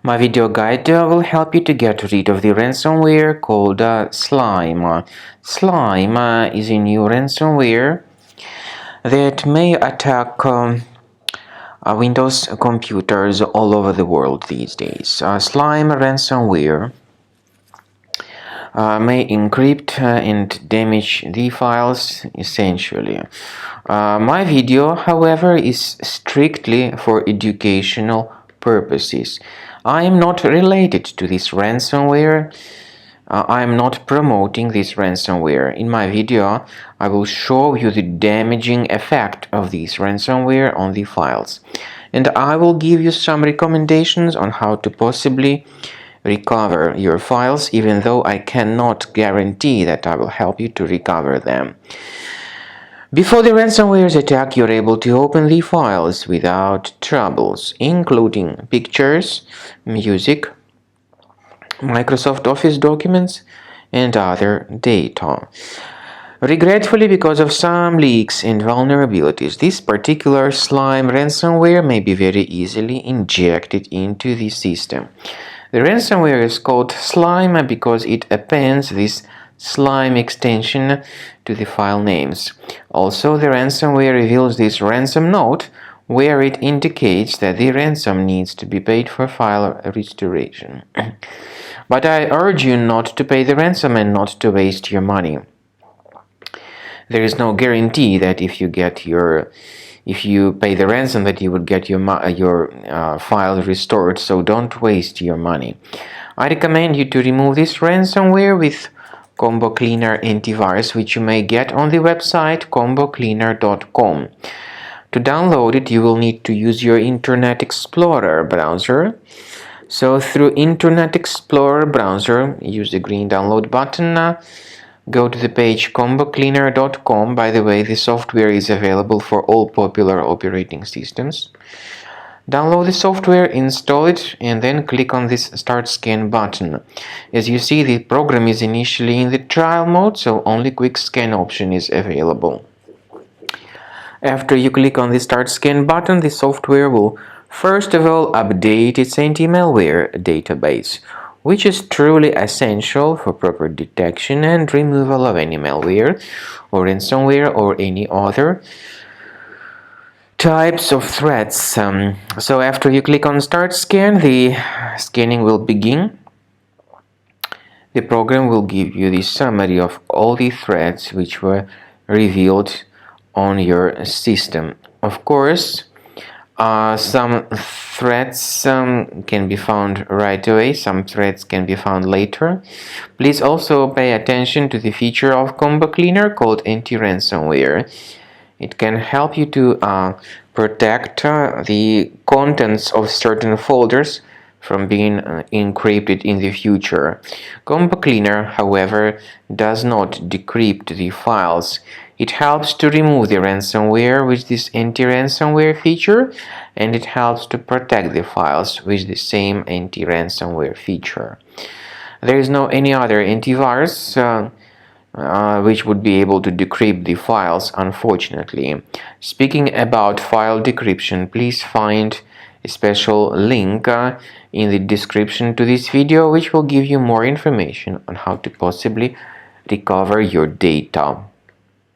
My video guide will help you to get rid of the ransomware called Slime. Slime is a new ransomware that may attack Windows computers all over the world these days. Slime ransomware may encrypt and damage the files essentially. My video, however, is strictly for educational purposes. I am not related to this ransomware. I am not promoting this ransomware. In my video, I will show you the damaging effect of this ransomware on the files. And I will give you some recommendations on how to possibly recover your files, even though I cannot guarantee that I will help you to recover them. Before the ransomware's attack, you're able to open the files without troubles, including pictures, music, Microsoft Office documents, and other data. Regretfully, because of some leaks and vulnerabilities, this particular Slime ransomware may be very easily injected into the system. The ransomware is called Slime because it appends this Slime extension to the file names. Also, the ransomware reveals this ransom note where it indicates that the ransom needs to be paid for file restoration. But I urge you not to pay the ransom and not to waste your money. There is no guarantee that if you pay the ransom that you would get your file restored, so don't waste your money. I recommend you to remove this ransomware with Combo Cleaner Antivirus, which you may get on the website combocleaner.com. To download it, you will need to use your Internet Explorer browser. So through Internet Explorer browser, use the green download button. Go to the page combocleaner.com. By the way, the software is available for all popular operating systems. Download the software, install it, and then click on this Start Scan button. As you see, the program is initially in the trial mode, so only Quick Scan option is available. After you click on the Start Scan button, the software will first of all update its anti-malware database, which is truly essential for proper detection and removal of any malware or ransomware or any other types of threats. So after you click on Start Scan, the scanning will begin. The program will give you the summary of all the threats which were revealed on your system. Of course, some threats can be found right away, some threats can be found later. Please also pay attention to the feature of Combo Cleaner called Anti-Ransomware. It can help you to protect the contents of certain folders from being encrypted in the future. Combo Cleaner, however, does not decrypt the files. It helps to remove the ransomware with this anti-ransomware feature, and it helps to protect the files with the same anti-ransomware feature. There is no any other antivirus which would be able to decrypt the files, unfortunately. Speaking about file decryption, please find a special link in the description to this video, which will give you more information on how to possibly recover your data.